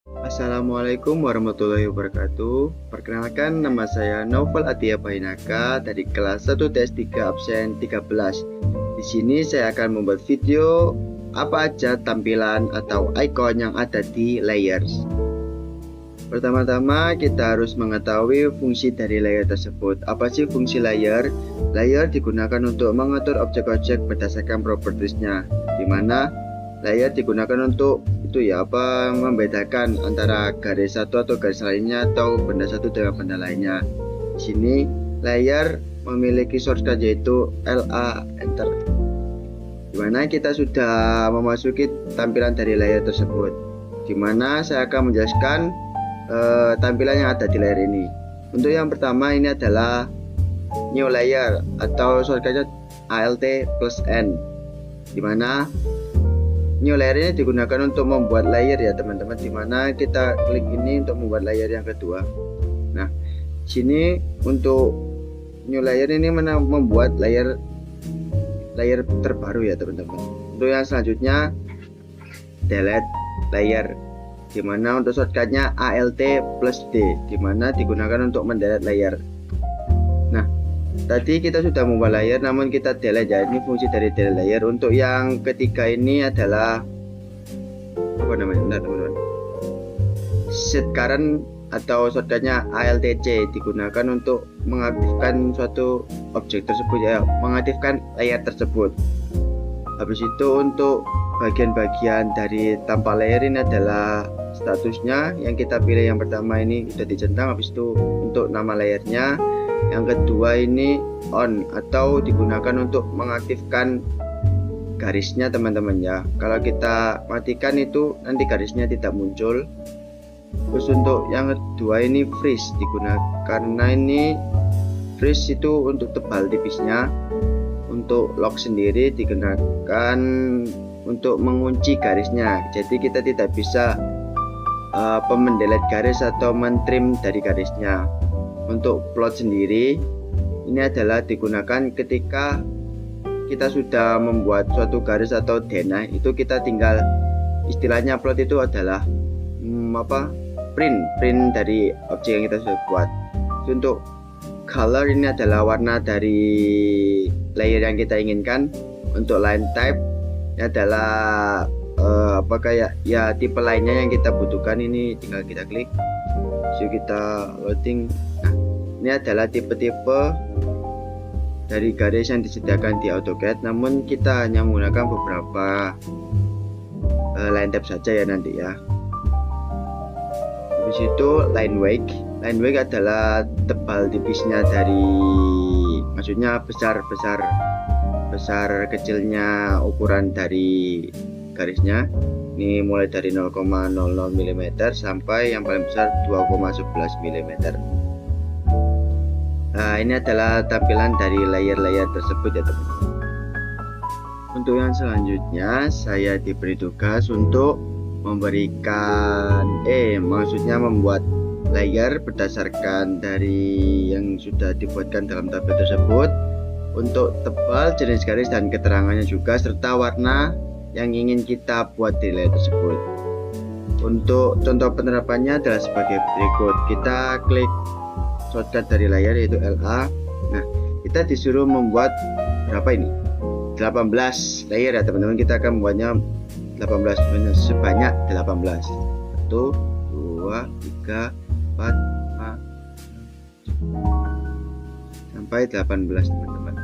Assalamualaikum warahmatullahi wabarakatuh. Perkenalkan, nama saya Novel Atia Bahinaka dari kelas 1 TS3 absen 13. Di sini saya akan membuat video apa aja tampilan atau icon yang ada di layers. Pertama-tama kita harus mengetahui fungsi dari layer tersebut. Apa sih fungsi layer? Layer digunakan untuk mengatur objek-objek berdasarkan propertiesnya, dimana layer digunakan untuk membedakan antara garis satu atau garis lainnya atau benda satu dengan benda lainnya. Di sini layer memiliki shortcut yaitu LA enter, dimana kita sudah memasuki tampilan dari layer tersebut, dimana saya akan menjelaskan tampilan yang ada di layer ini. Untuk yang pertama ini adalah new layer atau shortcutnya Alt+N, dimana new layer ini digunakan untuk membuat layer ya teman-teman, dimana kita klik ini untuk membuat layer yang kedua. Nah, sini untuk new layer ini membuat layer terbaru ya teman-teman. Untuk yang selanjutnya delete layer, dimana untuk shortcutnya Alt+D, dimana digunakan untuk mendelete layer. Nah, tadi kita sudah membuat layer namun kita delete ya, ini fungsi dari delete layer. Untuk yang ketiga ini adalah apa namanya teman-teman, set current atau shortcutnya ALTC, digunakan untuk mengaktifkan suatu objek tersebut ya, mengaktifkan layer tersebut. Habis itu untuk bagian-bagian dari tampak layer ini adalah statusnya, yang kita pilih yang pertama ini sudah dicentang. Habis itu untuk nama layernya, yang kedua ini on atau digunakan untuk mengaktifkan garisnya teman-teman ya. Kalau kita matikan itu nanti garisnya tidak muncul. Terus untuk yang kedua ini freeze, digunakan karena ini freeze itu untuk tebal tipisnya. Untuk lock sendiri digunakan untuk mengunci garisnya, jadi kita tidak bisa mendelete garis atau mentrim dari garisnya. Untuk plot sendiri ini adalah digunakan ketika kita sudah membuat suatu garis atau denah, itu kita tinggal, istilahnya plot itu adalah print dari objek yang kita sudah buat. Untuk color ini adalah warna dari layer yang kita inginkan. Untuk line type ini adalah tipe lainnya yang kita butuhkan, ini tinggal kita klik, so kita loading. Nah, ini adalah tipe-tipe dari garis yang disediakan di AutoCAD, namun kita hanya menggunakan beberapa line type saja ya nanti ya. Habis itu line weight adalah tebal tipisnya dari, maksudnya besar kecilnya ukuran dari garisnya. Ini mulai dari 0,00 mm sampai yang paling besar 2,11 mm. Nah, ini adalah tampilan dari layer-layer tersebut ya teman-teman. Untuk yang selanjutnya saya diberi tugas untuk membuat layer berdasarkan dari yang sudah dibuatkan dalam tabel tersebut, untuk tebal, jenis garis dan keterangannya juga, serta warna yang ingin kita buat di layer tersebut. Untuk contoh penerapannya adalah sebagai berikut. Kita klik shortcut dari layer yaitu LA. Nah, kita disuruh membuat berapa ini? 18 layer ya teman-teman. Kita akan membuatnya 18, sebanyak 18. 1, 2, 3, 4, 5 sampai 18 teman-teman.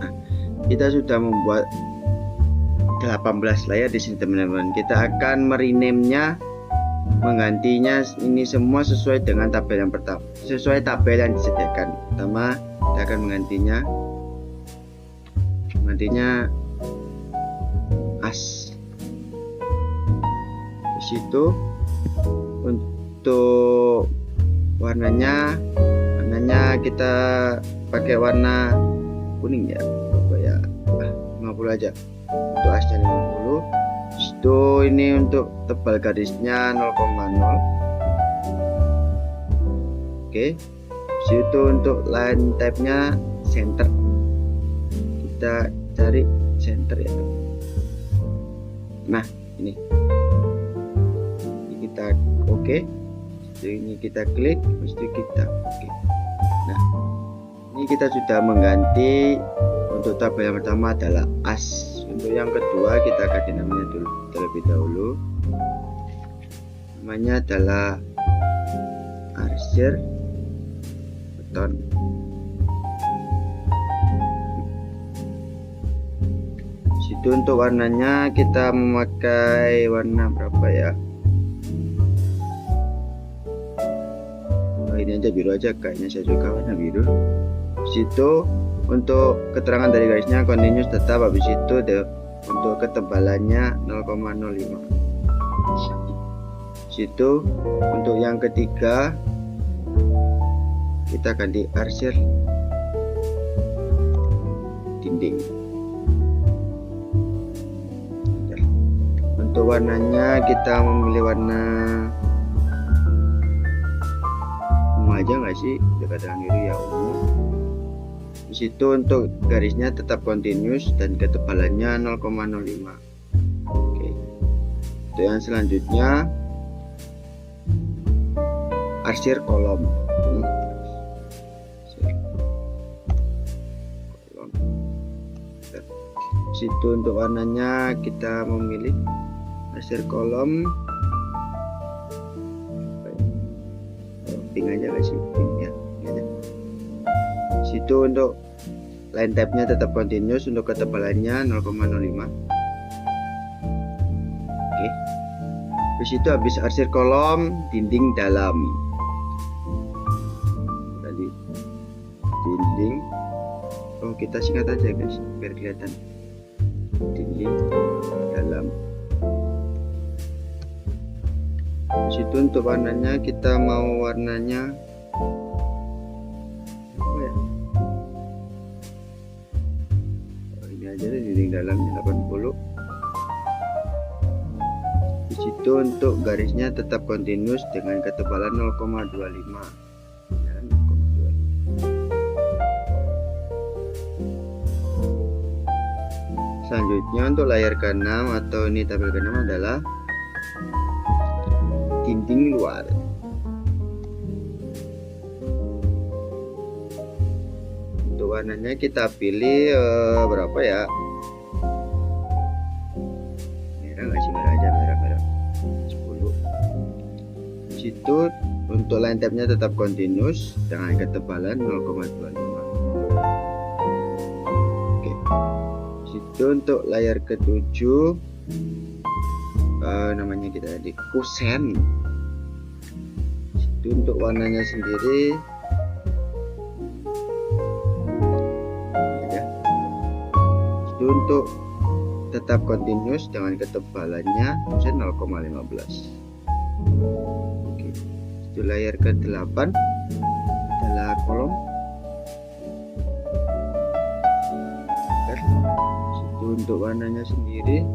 Nah, kita sudah membuat 18 layer di sini teman-teman. Kita akan merename-nya, menggantinya ini semua sesuai dengan tabel yang pertama, sesuai tabel yang disediakan. Pertama kita akan menggantinya as. Di situ untuk warnanya kita pakai warna kuning ya, 50 aja. Untuk asnya 50. Itu ini untuk tebal garisnya 0,0. Oke. Situ untuk line type nya center, kita cari center ya. Nah, ini kita oke. Ini kita klik, habis itu kita oke. Nah, ini kita sudah mengganti. Untuk tabel yang pertama adalah as. Untuk yang kedua kita ganti namanya dulu terlebih dahulu. Namanya adalah arsir beton. Situ untuk warnanya kita memakai warna berapa ya? Oh, ini aja biru aja, kayaknya saya suka warna biru. Situ untuk keterangan dari garisnya continuous tetap, habis itu untuk ketebalannya 0,05. Situ untuk yang ketiga kita ganti arsir dinding. Untuk warnanya kita memilih warna ungu aja nggak sih, dekatan biru ya, ungu. Di situ untuk garisnya tetap continuous dan ketebalannya 0,05. Oke. Untuk yang selanjutnya arsir kolom. Situ untuk warnanya kita memilih arsir kolom pink aja guys, pink ya. Situ untuk line type-nya tetap continuous, untuk ketebalannya 0,05. Oke. Terus itu habis arsir kolom, dinding dalam. Tadi dinding. Oh, kita singkat aja guys biar kelihatan. Dinding dalam. Situ untuk warnanya kita mau warnanya apa ya? Oh, ini aja deh, dinding dalamnya 80. Di situ untuk garisnya tetap continuous dengan ketebalan 0,25. Ya, 0,25. Selanjutnya untuk layar ke-6 atau ini tabel ke-6 adalah dinding luar. Untuk warnanya kita pilih berapa ya? Merah nggak sih? Merah aja, merah 10. Situ untuk line type-nya tetap continuous dengan ketebalan 0,25. Oke. Situ untuk layar ke-7 namanya kita tadi kusen. Itu untuk warnanya sendiri ya. Itu untuk tetap continuous dengan ketebalannya 0,15. Oke. Itu layar ke-8 adalah kolom. Itu untuk warnanya sendiri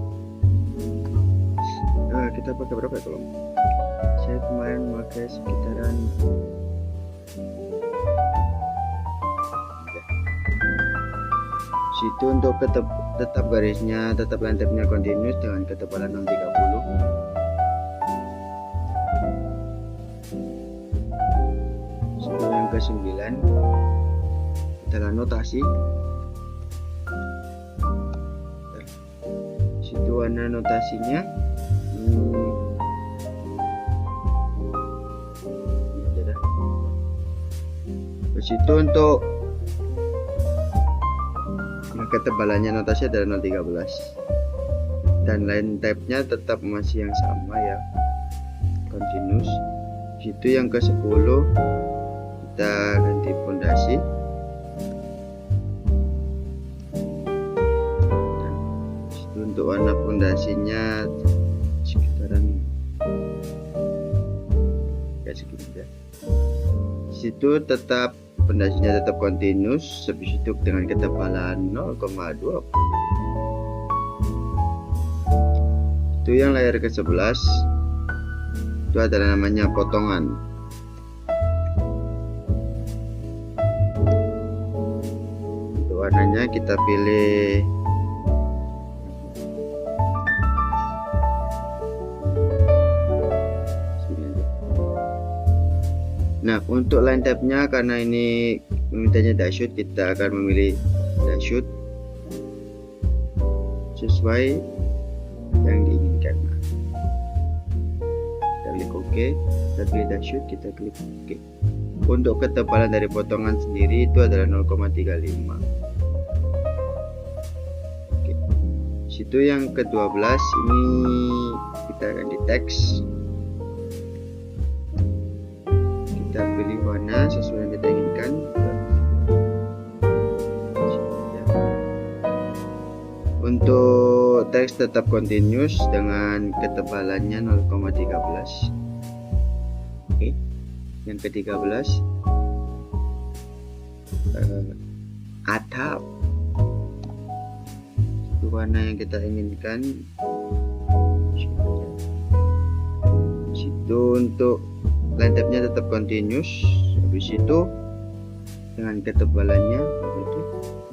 kita pakai berapa ya kolom? Saya kemarin pakai sekitaran situ. Untuk tetap garisnya tetap line type-nya continuous dengan ketebalan 0,30. Situ yang ke-9 adalah notasi. Situ warna notasinya situ untuk ketebalannya notasi adalah 0,13 dan line type-nya tetap masih yang sama ya, continuous. Situ yang ke-10 kita ganti pondasi. Situ untuk warna pondasinya sekitaran kayak segini ya. Situ tetap pondasinya tetap continuous, habis itu dengan ketebalan 0,20. Itu yang layar ke-11 itu adalah namanya potongan. Untuk warnanya kita pilih Nah, untuk line type-nya karena ini memintanya dashboard, kita akan memilih dashboard sesuai yang diinginkan. Kita klik OK, kita pilih dashboard, kita klik OK. Untuk ketebalan dari potongan sendiri itu adalah 0,35. Oke. Situ yang ke-12 ini kita ganti teks. Kita pilih warna sesuai yang kita inginkan. Untuk teks tetap continuous dengan ketebalannya 0,13. Oke. Yang ke-13 atap. Itu warna yang kita inginkan. Situ untuk line type-nya tetap continuous. Habis itu dengan ketebalannya itu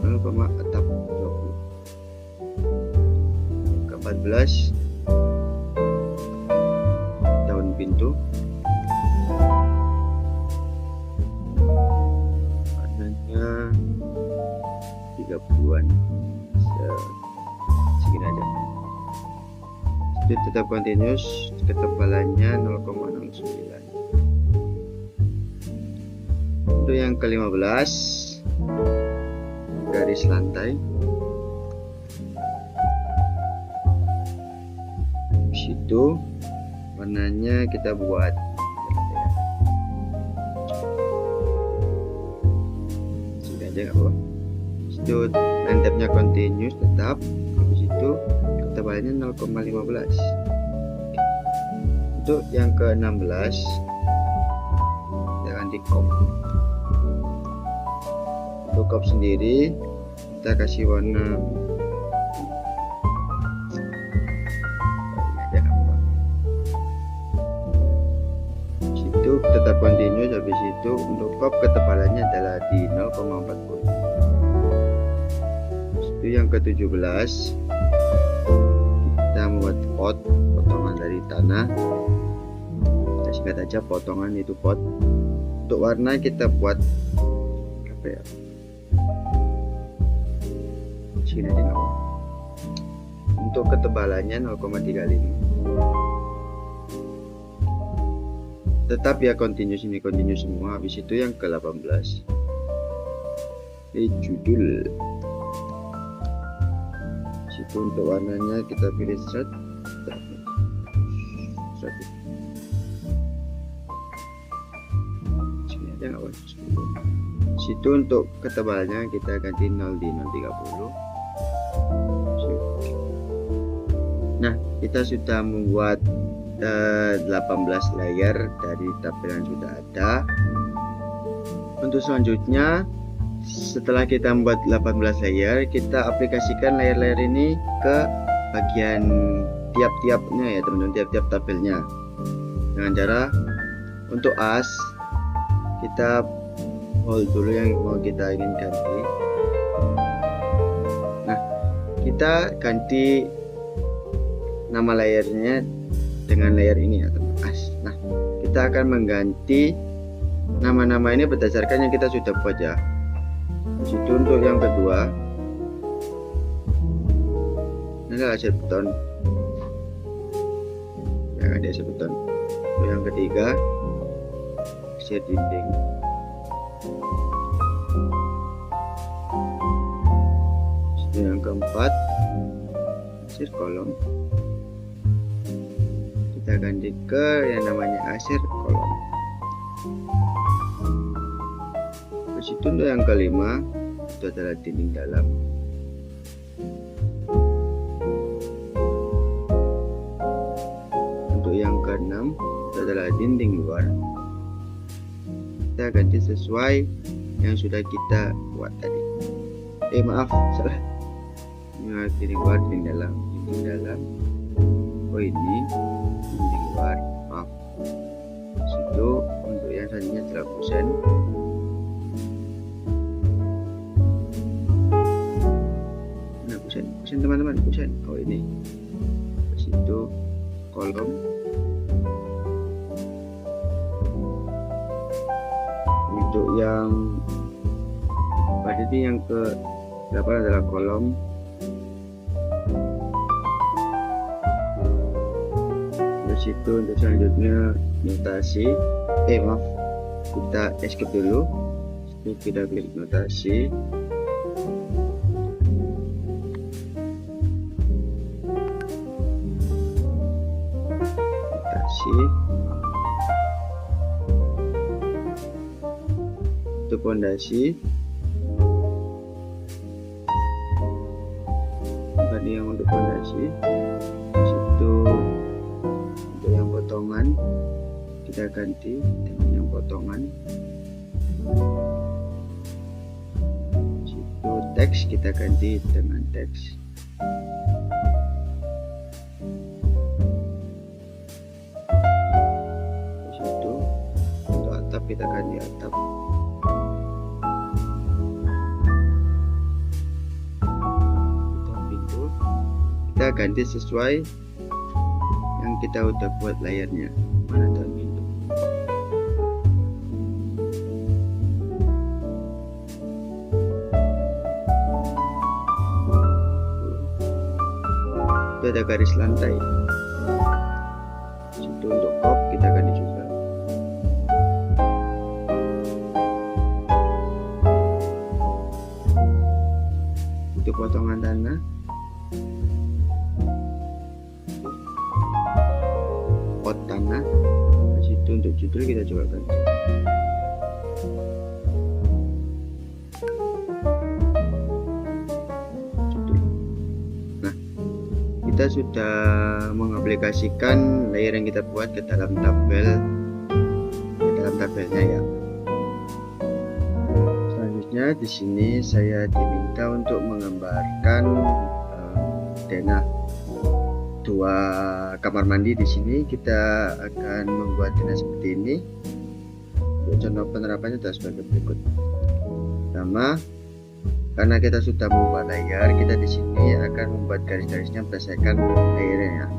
0,20. Ke-14 daun pintu. Warnanya 30-an. Segini aja. Itu tetap continuous, ketebalannya 0,09. Untuk yang ke-15 garis lantai. Situ warnanya kita buat sudah aja nggak apa. Situ line type-nya continuous tetap. Habis itu ketebalannya 0,15. Untuk yang ke-16 kita ganti cop. Untuk cop sendiri kita kasih warna tetap continuous. Habis itu untuk cop ketebalannya adalah di 0,40. Itu yang ke-17 kita membuat pot, potongan dari tanah. Kita singkat aja potongan itu pot. Untuk warna kita buat apa ya, sini aja nggak apa. Untuk ketebalannya 0,35. Tetap ya continuous, ini continuous semua. Habis itu yang ke-18 judul. Situ untuk warnanya kita pilih strat. Sini aja nggak apa. Situ untuk ketebalannya kita ganti 0 di 0,30. Nah, kita sudah membuat 18 layer dari tabel yang sudah ada. Untuk selanjutnya, setelah kita membuat 18 layer, kita aplikasikan layer-layer ini ke bagian tiap-tiapnya ya teman-teman, tiap-tiap tabelnya. Dengan cara untuk as kita hold dulu yang mau kita ingin ganti. Nah, kita ganti nama layernya dengan layer ini ya teman. Nah, kita akan mengganti nama-nama ini berdasarkan yang kita sudah buat ya. Situ untuk yang kedua ini adalah share button, yang ada share button. Untuk yang ketiga share dinding. Situ yang keempat share kolom. Kita ganti ke yang namanya asir kolom. Terus itu untuk yang kelima itu adalah dinding dalam. Untuk yang keenam itu adalah dinding luar. Kita ganti sesuai yang sudah kita buat tadi. Maaf, salah. Ini dinding luar, dinding dalam, dinding dalam. Oh ini dinding luar, maaf. Situ untuk yang selanjutnya adalah kusen. Nah kusen teman-teman, kusen. Oh ini. Situ kolom. Untuk yang pada ini yang ke 8 adalah kolom. Terus itu untuk selanjutnya notasi. Maaf, kita escape dulu. Itu kita klik notasi. Itu pondasi. Tadi yang untuk pondasi. Situ untuk yang potongan kita ganti dengan yang potongan. Situ teks kita ganti dengan teks. Situ untuk atap kita ganti atap. Kita ganti sesuai yang kita udah buat layarnya. Mana daun pintu. Itu ada garis lantai. Situ untuk kop kita ganti juga. Itu potongan tanah. Tanah. Di situ untuk judul kita coba ganti. Judul. Nah, kita sudah mengaplikasikan layer yang kita buat ke dalam tabelnya ya. Selanjutnya di sini saya diminta untuk menggambarkan denah dua kamar mandi. Di sini kita akan membuatnya seperti ini. Untuk contoh penerapannya adalah sebagai berikut. Pertama, karena kita sudah membuat layar, kita di sini akan membuat garis-garisnya berdasarkan layarnya.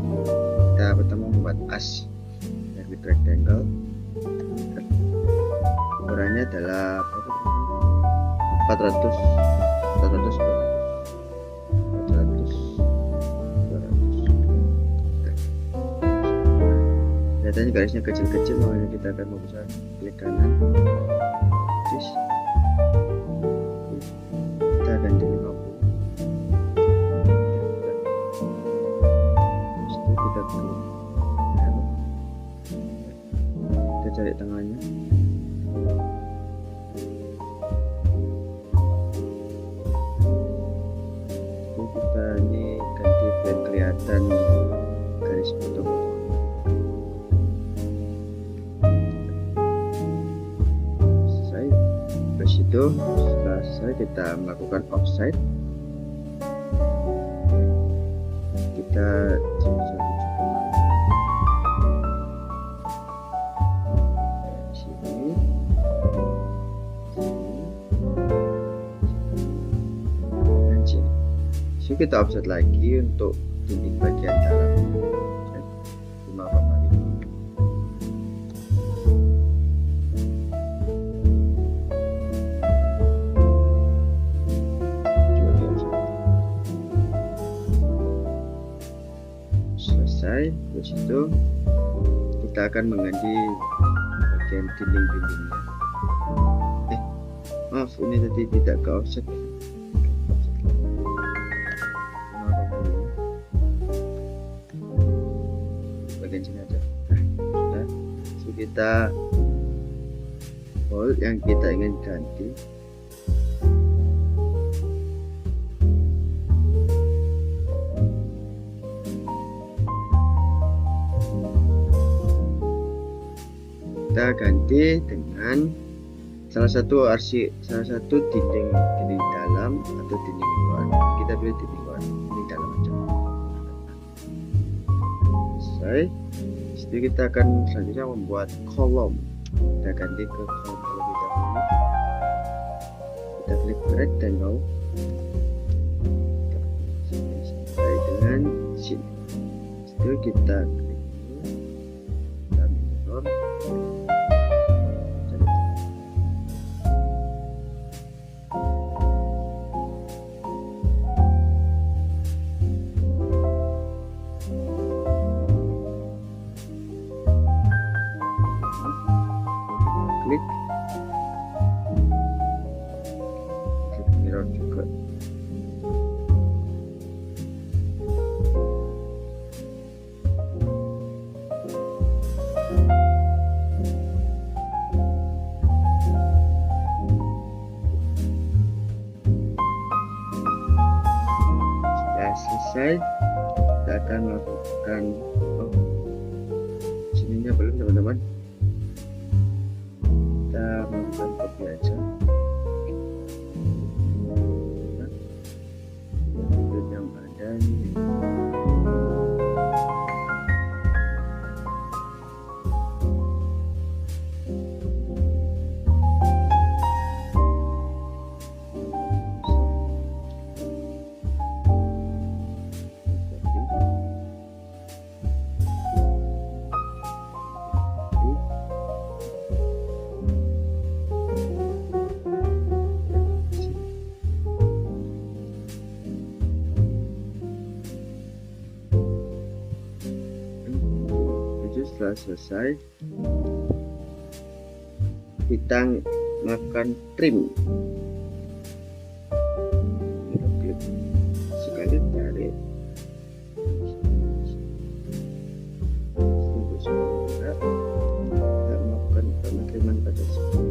Kita pertama membuat as dari rectangle. Ukurannya adalah 400 Lihatnya garisnya kecil-kecil, makanya kita akan membesar. Klik kanan, terus kita ganti 50. Terus itu kita klik, kita cari tengahnya. Terus kita ini ganti biar kelihatan garis potong. Itu setelah selesai kita melakukan offset. Kita bisa sini, dan sini. So kita offset lagi untuk dinding bagian dalam 5,5. Terus itu kita akan mengganti bagian dinding-dindingnya. Maaf, ini tadi tidak ke offset. Bagian sini aja. Nah, so kita hold yang kita ingin ganti. Kita ganti dengan salah satu dinding dalam atau dinding luar. Kita pilih dinding luar, dinding dalam aja. Selesai. Jadi kita akan selanjutnya membuat kolom. Kita ganti ke kolom terlebih dahulu. Kita klik rectangle. Sampai dengan sini. Setelah kita klik klik mirror juga. Sudah selesai, kita akan melakukan sininya belum teman-teman, kita melakukan copy aja. Yang ada ini setelah selesai kita melakukan trim, sekali tarik untuk semua juga, kita melakukan pengiriman pada sini.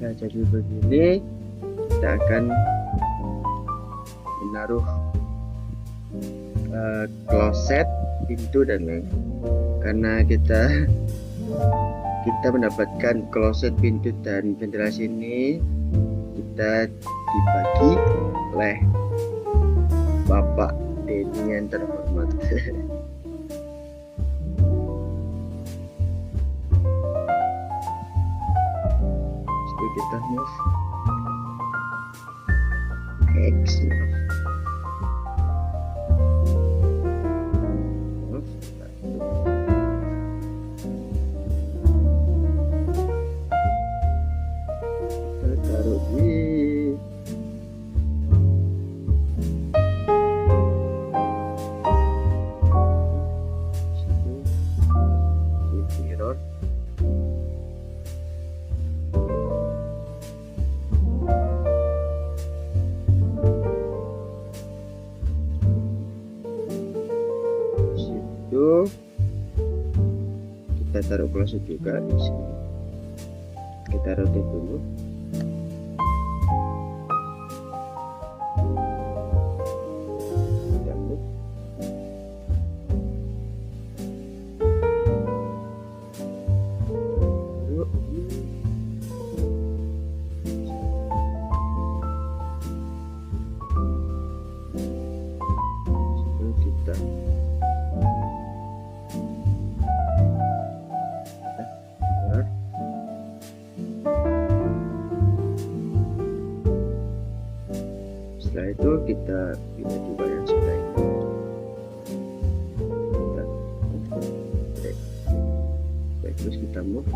Nah, jadi begini kita akan menaruh kloset, pintu dan lain. Karena kita mendapatkan kloset, pintu dan ventilasi ini kita dibagi oleh Bapak Denny yang terhormat. Kita move X move kita taruh di mirror. Kita taruh kloset juga di sini. Kita rotate dulu. Kita move. Kita setelah itu kita pilih juga yang sebelah ini. Baik, terus kita move.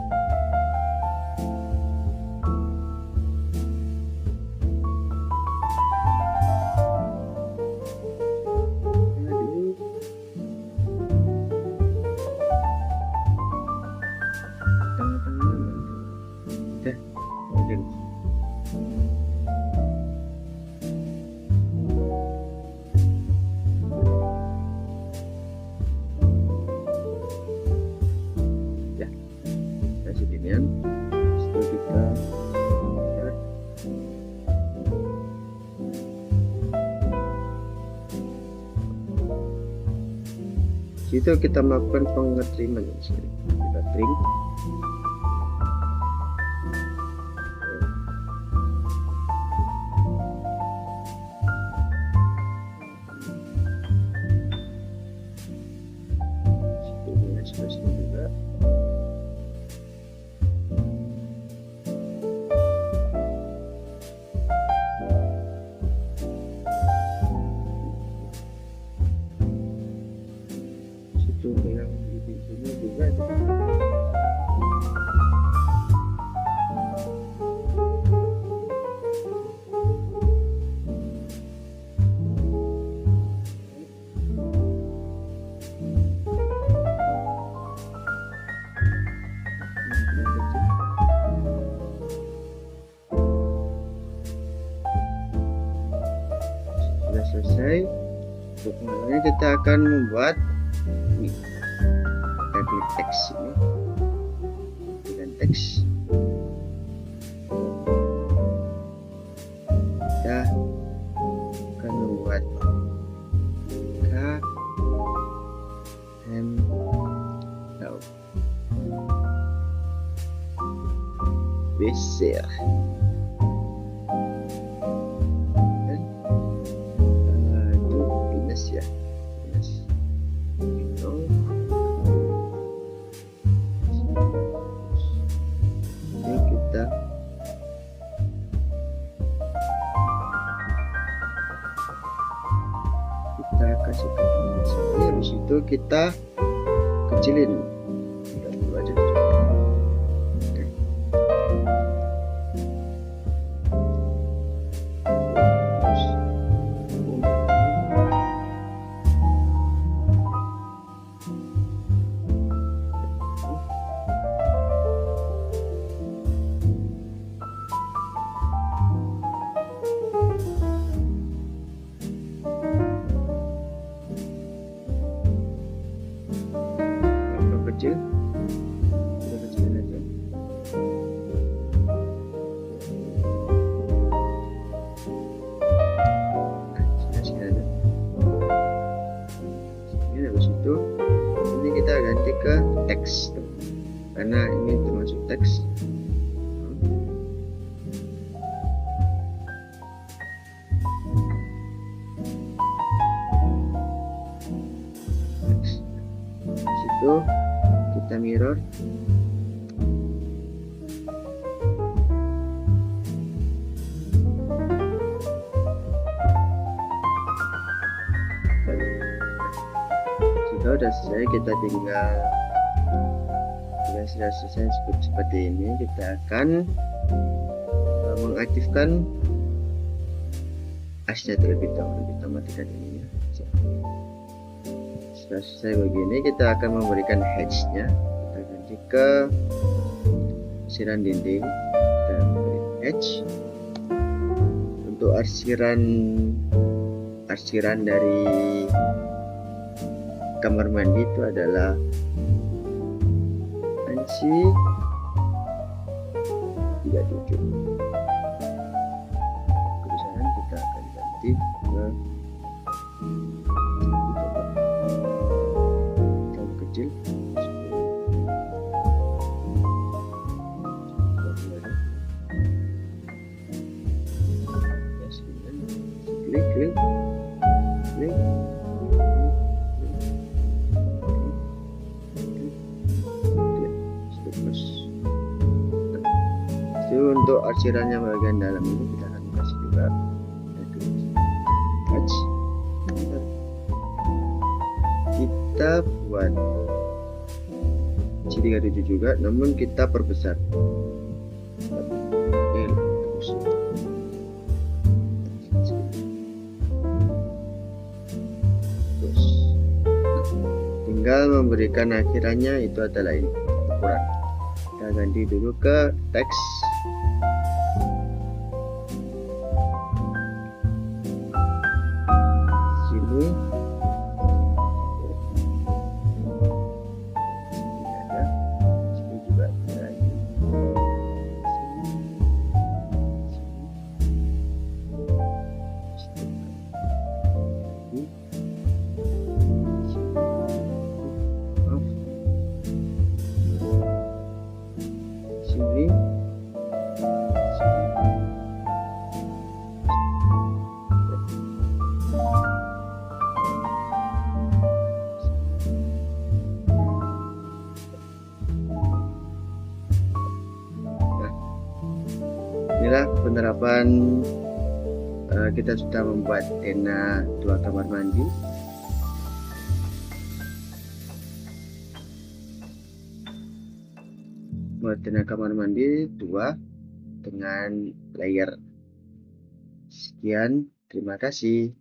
Itu kita melakukan pengetriman. Kita string. Sini juga. Situ yang di sini juga. Sudah selesai. Untuk pengalamannya kita akan membuat ini. Kita klik teks ini dengan teks. Kita akan membuat K M L besar. Ya, itu ini kita kasih ke sini, habis itu kita kecilin. Kita dulu aja. Kecil, kita kecilin aja. Sini aja. Ini habis itu ini kita ganti ke teks, karena ini termasuk teks. Situ kita mirror. Jika sudah selesai, kita tinggal sudah selesai seperti ini, kita akan mengaktifkan asnya terlebih dahulu. Kita matikan ini ya. Sudah selesai begini, kita akan memberikan hedge-nya. Kita ganti ke arsiran dinding, kita beri hedge. Untuk arsiran dari kamar mandi itu adalah ANSI 37. Kebesaran kita akan ganti ke kecil. Klik. Untuk arsirannya bagian dalam ini kita akan kasih juga touch. Kita buat C37 juga, namun kita perbesar. Tinggal memberikan akhirannya itu adalah ini ukuran. Kita ganti dulu ke teks. Sini ada, sini juga ada lagi. penerapan kita sudah membuat tenda 2 kamar mandi. Buat tenda kamar mandi 2 dengan layer. Sekian, terima kasih.